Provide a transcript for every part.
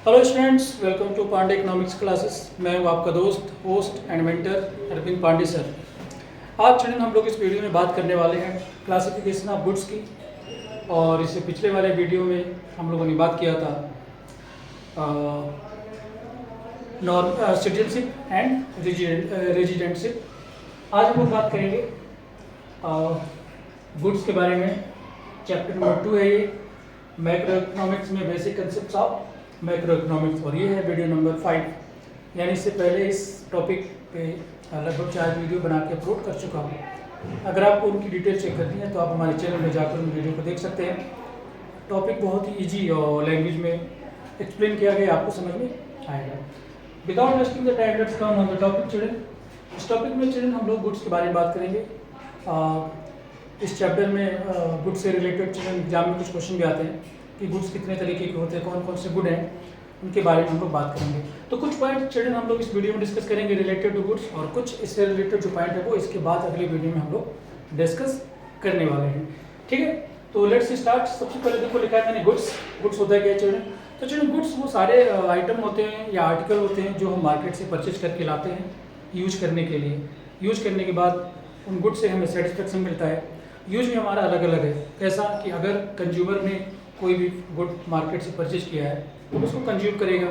Hello students, welcome to Pandey economics classes. मैं हूं आपका दोस्त, host and mentor Arvind Pandey sir. आज स्टूडेंट हम लोग इस वीडियो में बात करने वाले हैं क्लासिफिकेशन ऑफ गुड्स की। और इससे पिछले वाले वीडियो में हम लोगों ने बात किया था सिटीजनशिप एंड रेजिडेंटशिप। आज हम लोग बात करेंगे गुड्स के बारे में। चैप्टर नंबर 2 है ये, मैक्रो इकोनॉमिक्स में basic concepts of macro economics, और ये है वीडियो नंबर 5। यानी इससे पहले इस टॉपिक पे लगभग 4 वीडियो बना के अपलोड कर चुका हूँ। अगर आपको उनकी डिटेल चेक करनी है तो आप हमारे चैनल में जाकर उन वीडियो को देख सकते हैं। टॉपिक बहुत ही ईजी और लैंग्वेज में एक्सप्लेन किया गया, आपको समझ में आएगा। Without wasting the time, let's come on the topic children. इस टॉपिक में चिल्ड्रन हम लोग गुड्स के बारे में बात करेंगे। इस चैप्टर में गुड्स से रिलेटेड चिल्ड्रन एग्जाम में कुछ क्वेश्चन भी आते हैं कि गुड्स कितने तरीके के होते हैं, कौन कौन से गुड हैं, उनके बारे में हम लोग बात करेंगे। तो कुछ पॉइंट चिल्ड्रन हम लोग इस वीडियो में डिस्कस करेंगे रिलेटेड टू गुड्स, और कुछ इससे रिलेटेड जो पॉइंट है वो इसके बाद अगले वीडियो में हम लोग डिस्कस करने वाले हैं। ठीक है, तो लेट्स स्टार्ट। सबसे पहले देखो लिखा है मैंने गुड्स। गुड्स होता है क्या चिल्ड्रन? तो चिल्ड्रन गुड्स वो सारे आइटम होते हैं या आर्टिकल होते हैं जो हम मार्केट से परचेज करके लाते हैं यूज करने के लिए। यूज करने के बाद उन गुड्स से हमें सेटिस्फेक्शन मिलता है। यूज भी हमारा अलग अलग है। कैसा कि अगर कंज्यूमर ने कोई भी गुड मार्केट से परचेज किया है तो उसको कंज्यूम करेगा।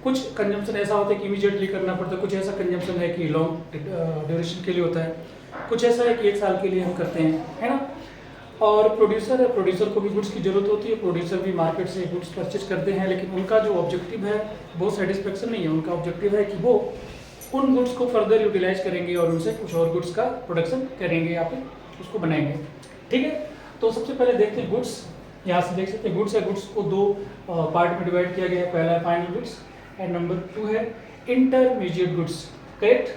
कुछ कंजम्पशन ऐसा होता है कि इमीडिएटली करना पड़ता है, कुछ ऐसा कंजम्पशन है कि लॉन्ग ड्यूरेशन के लिए होता है, कुछ ऐसा है कि 1 साल के लिए हम करते हैं, है ना। और प्रोड्यूसर है, प्रोड्यूसर को भी गुड्स की ज़रूरत होती है। प्रोड्यूसर भी मार्केट से गुड्स परचेज करते हैं, लेकिन उनका जो ऑब्जेक्टिव है वो सेटिस्फेक्शन नहीं है। उनका ऑब्जेक्टिव है कि वो उन गुड्स को फर्दर यूटिलाइज करेंगे और उनसे कुछ और गुड्स का प्रोडक्शन करेंगे या फिर उसको बनाएंगे। ठीक है, तो सबसे पहले देखते हैं गुड्स। यहाँ से देख सकते हैं गुड्स है। गुड्स को 2 पार्ट में डिवाइड किया गया है। पहला है फाइनल गुड्स एंड नंबर 2 है intermediate goods. Correct.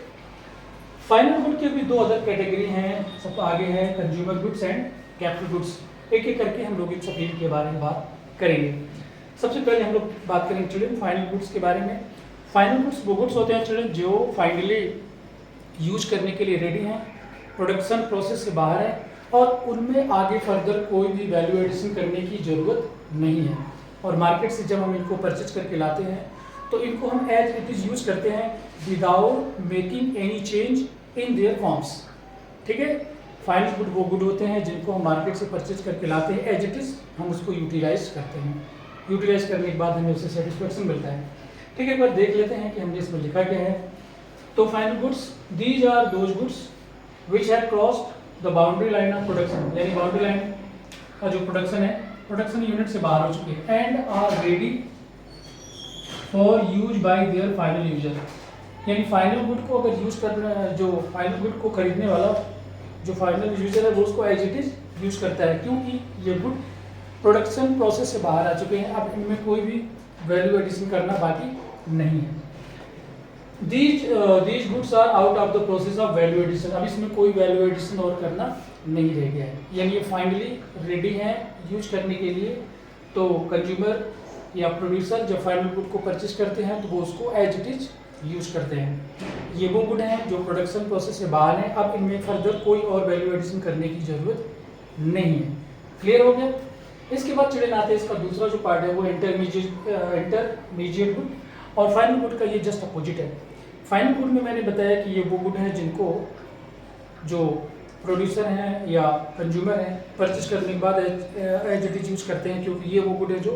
Final good के भी 2 अदर कैटेगरी हैं, सब आगे है consumer goods and capital goods. एक एक करके हम लोग इन सभी के बारे में बात करेंगे। सबसे पहले हम लोग बात करेंगे चिल्ड्रन फाइनल गुड्स के बारे में। फाइनल गुड्स वो गुड्स होते हैं चिल्ड्रन जो फाइनली यूज करने के लिए रेडी हैं, प्रोडक्शन प्रोसेस से बाहर है और उनमें आगे फर्दर कोई भी वैल्यू एडिशन करने की ज़रूरत नहीं है। और मार्केट से जब हम इनको परचेज करके लाते हैं तो इनको हम एज इट इज़ यूज करते हैं without making any change in their forms. ठीक है, फाइनल गुड वो गुड होते हैं जिनको हम मार्केट से परचेज करके लाते हैं, एज इट इज़ हम उसको यूटिलाइज करते हैं। यूटिलाइज करने के बाद हमें उससे सेटिस्फेक्शन मिलता है। ठीक है, एक बार देख लेते हैं कि हमने इसमें लिखा क्या है। तो final goods, these are those goods which have crossed the boundary line of production, यानी बाउंड्री लाइन का जो प्रोडक्शन है, प्रोडक्शन यूनिट से बाहर हो चुके हैं, and are ready for use by their final user. यानी फाइनल गुड को अगर यूज करना, जो फाइनल गुड को खरीदने वाला जो फाइनल यूजर है वो उसको एज इट इज यूज करता है, क्योंकि ये गुड प्रोडक्शन प्रोसेस से बाहर आ चुके हैं। अब इनमें कोई भी वैल्यू एडिशन करना बाकी नहीं है। These goods are out of the process of value addition। अब इसमें कोई वैल्यू एडिशन और करना नहीं रह गया है, यानी ये फाइनली रेडी हैं यूज करने के लिए। तो कंज्यूमर या प्रोड्यूसर जब फाइनल गुड को परचेज करते हैं तो वो उसको एज इट इज यूज करते हैं। ये वो गुड हैं जो प्रोडक्शन प्रोसेस से बाहर हैं। अब इनमें फर्दर कोई और वैल्यू एडिशन करने की ज़रूरत नहीं है। क्लियर हो गया। इसके बाद चिल्ड्रन आते हैं, इसका दूसरा जो पार्ट है वो इंटरमीडिएट गुड, और फाइनल गुड का ये जस्ट अपोजिट है। फाइनल गुड में मैंने बताया कि ये वो गुड हैं जिनको जो प्रोड्यूसर हैं या कंज्यूमर हैं परचेज करने के बाद एज इट इज यूज करते हैं, क्योंकि ये वो गुड है जो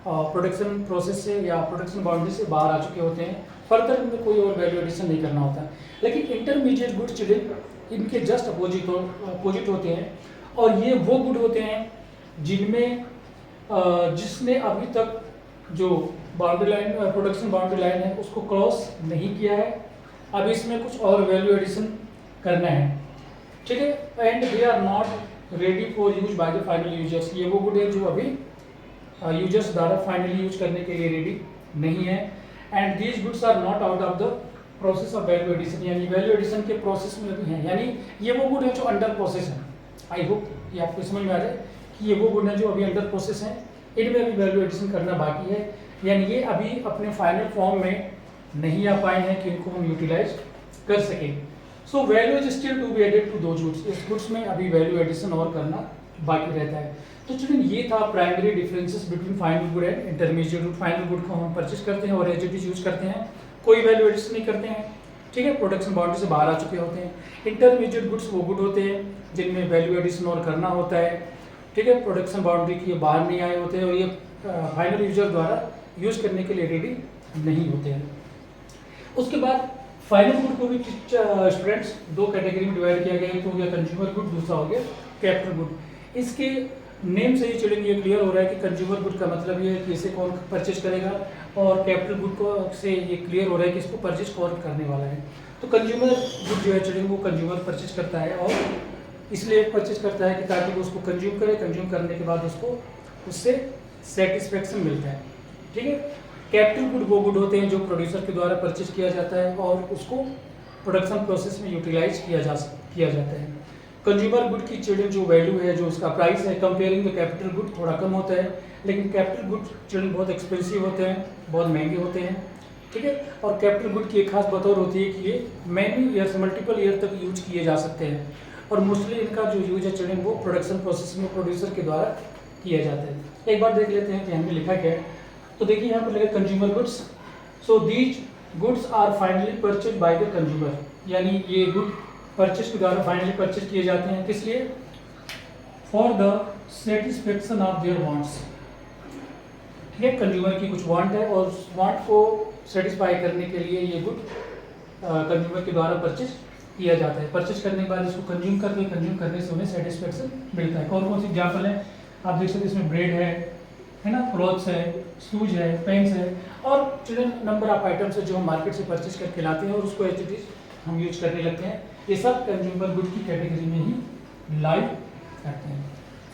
प्रोडक्शन प्रोसेस से या प्रोडक्शन बाउंड्री से बाहर आ चुके होते हैं। फर्दर इनमें कोई और वैल्यू एडिशन नहीं करना होता। लेकिन इंटरमीडिएट गुड चिल्ड्रन इनके जस्ट अपोजिट होते हैं, और ये वो गुड होते हैं जिनमें जिसने अभी तक जो boundary line, production boundary line है उसको क्रॉस नहीं किया है। अब इसमें कुछ और वैल्यू एडिशन करना है। ठीक है, and they are not ready for use by the final users. ये वो गुड है जो अभी यूजर्स द्वारा फाइनली यूज करने के लिए रेडी नहीं है। And these goods are not out of the process of value addition, यानी वैल्यू एडिशन के प्रोसेस में भी हैं। यानी ये वो गुड है जो अंडर प्रोसेस है। आई होप ये आपको समझ में आ रहा है कि ये वो गुड है जो अभी अंडर प्रोसेस हैं, इनमें अभी वैल्यू एडिशन करना बाकी है। यानी ये अभी अपने फाइनल फॉर्म में नहीं आ पाए हैं कि इनको हम यूटिलाइज कर सकें। So value is still to be added to those goods. इस गुड्स में अभी वैल्यू एडिशन और करना बाकी रहता है। तो चिल्ड्रन ये था primary differences between final good and intermediate good. Final good को हम परचेज करते हैं और एज इट इज यूज करते हैं, कोई वैल्यू एडिशन नहीं करते हैं, ठीक है, प्रोडक्शन बाउंड्री से बाहर आ चुके होते हैं। इंटरमीडिएट गुड्स वो गुड होते हैं जिनमें वैल्यू एडिशन और करना होता है, ठीक है, प्रोडक्शन बाउंड्री के बाहर नहीं आए होते हैं और ये फाइनल यूजर द्वारा यूज करने के लिए रेडी नहीं होते हैं। उसके बाद फाइनल गुड को भी स्टूडेंट्स दो कैटेगरी में डिवाइड किया गया है, एक हो गया कंज्यूमर गुड, दूसरा हो गया कैपिटल गुड। इसके नेम से ही चलेंगे ये क्लियर हो रहा है कि कंज्यूमर गुड का मतलब ये है कि इसे कौन परचेज करेगा, और कैपिटल गुड को से ये क्लियर हो रहा है कि इसको परचेज कौन करने वाला है। तो कंज्यूमर गुड जो है चलेंगे वो कंज्यूमर परचेज करता है, और इसलिए परचेज करता है कि ताकि वो उसको कंज्यूम करे, कंज्यूम करने के बाद उसको उससे सेटिस्फेक्शन मिलता है, ठीक है। कैपिटल गुड वो गुड होते हैं जो प्रोड्यूसर के द्वारा परचेज किया जाता है और उसको प्रोडक्शन प्रोसेस में यूटिलाइज किया जाता है। कंज्यूमर गुड की चिल्ड्रन जो वैल्यू है, जो उसका प्राइस है, कंपेयरिंग द कैपिटल गुड थोड़ा कम होता है, लेकिन कैपिटल गुड चिल्ड्रन बहुत एक्सपेंसिव होते हैं, बहुत महंगे होते हैं, ठीक है। और कैपिटल गुड की एक खास बात और होती है कि ये मैनी ईयर्स, मल्टीपल ईयर तक यूज किए जा सकते हैं, और मोस्टली इनका जो यूज है चिल्ड्रन वो प्रोडक्शन प्रोसेस में प्रोड्यूसर के द्वारा किया जाता है। एक बार देख लेते हैं कि हमने लिखा क्या है। तो देखिए यहाँ पर लिखा consumer goods, so these goods are finally purchase by the consumer, यानी ये गुड परचेज के द्वारा फाइनली परचेज किए जाते हैं, किस लिए, for the satisfaction of their wants, ठीक है। कंज्यूमर की कुछ वांट है और वांट को सेटिस्फाई करने के लिए ये गुड कंज्यूमर के द्वारा परचेज किया जाता है। परचेज करने के बाद इसको कंज्यूम करने से उन्हें सेटिस्फेक्शन मिलता है। कौन कौन सी एग्जाम्पल है आप देख सकते हैं, इसमें ब्रेड है ना, क्लॉथ्स है, शूज है, पेन्स है, और चिल्ड्रन नंबर ऑफ आइटम्स है जो हम मार्केट से परचेज करके लाते हैं और उसको एज इट इज हम यूज करने लगते हैं। ये सब कंज्यूमर गुड की कैटेगरी में ही लाई करते हैं।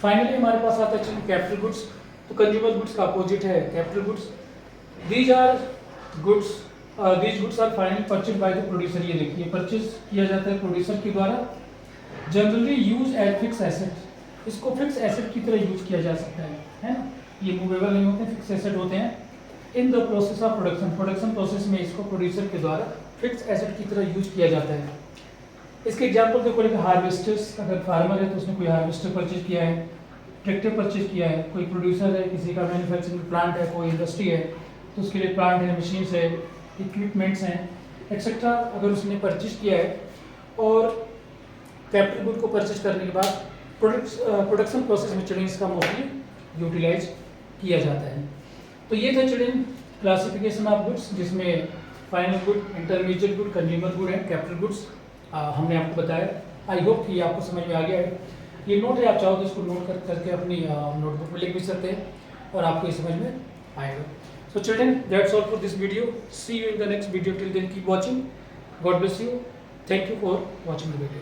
फाइनली हमारे पास आता है कैपिटल गुड्स। तो कंज्यूमर गुड्स का अपोजिट है capital goods. These goods are finally purchase by the producer. ये देखिए परचेज किया जाता है प्रोड्यूसर के द्वारा, generally use as fix asset, इसको फिक्स एसेट की तरह यूज किया जा सकता है ना, ये मूवेबल नहीं होते, फिक्स एसेट होते हैं। In the process of production process में इसको प्रोड्यूसर के द्वारा फिक्स एसेट की तरह यूज किया जाता है। इसके एग्जाम्पल देखो, लेकिन हार्वेस्टर्स, अगर फार्मर है तो उसने कोई हार्वेस्टर परचेज किया है, ट्रैक्टर परचेज किया है, कोई प्रोड्यूसर है, किसी का मैन्युफैक्चरिंग प्लांट है, कोई इंडस्ट्री है तो उसके लिए प्लांट है, मशीन्स है, इक्विपमेंट्स हैं, एक्सेट्रा अगर उसने परचेज किया है, और कैपिटल गुड को परचेज करने के बाद प्रोडक्शन प्रोसेस में चिल्ड्रन इसका मोस्टली यूटिलाइज किया जाता है। तो ये था चिल्ड्रन क्लासिफिकेशन ऑफ गुड्स, जिसमें final good, intermediate good, consumer good and capital goods हमने आपको बताया। आई होप कि आपको समझ में आ गया है। ये नोट है, आप चाहो तो इसको नोट करके अपनी नोटबुक में लिख भी सकते हैं और आपको ये समझ में आएगा। So children, that's all for this video. See you in the next video. Till then keep watching. God bless you. Thank you for watching the video.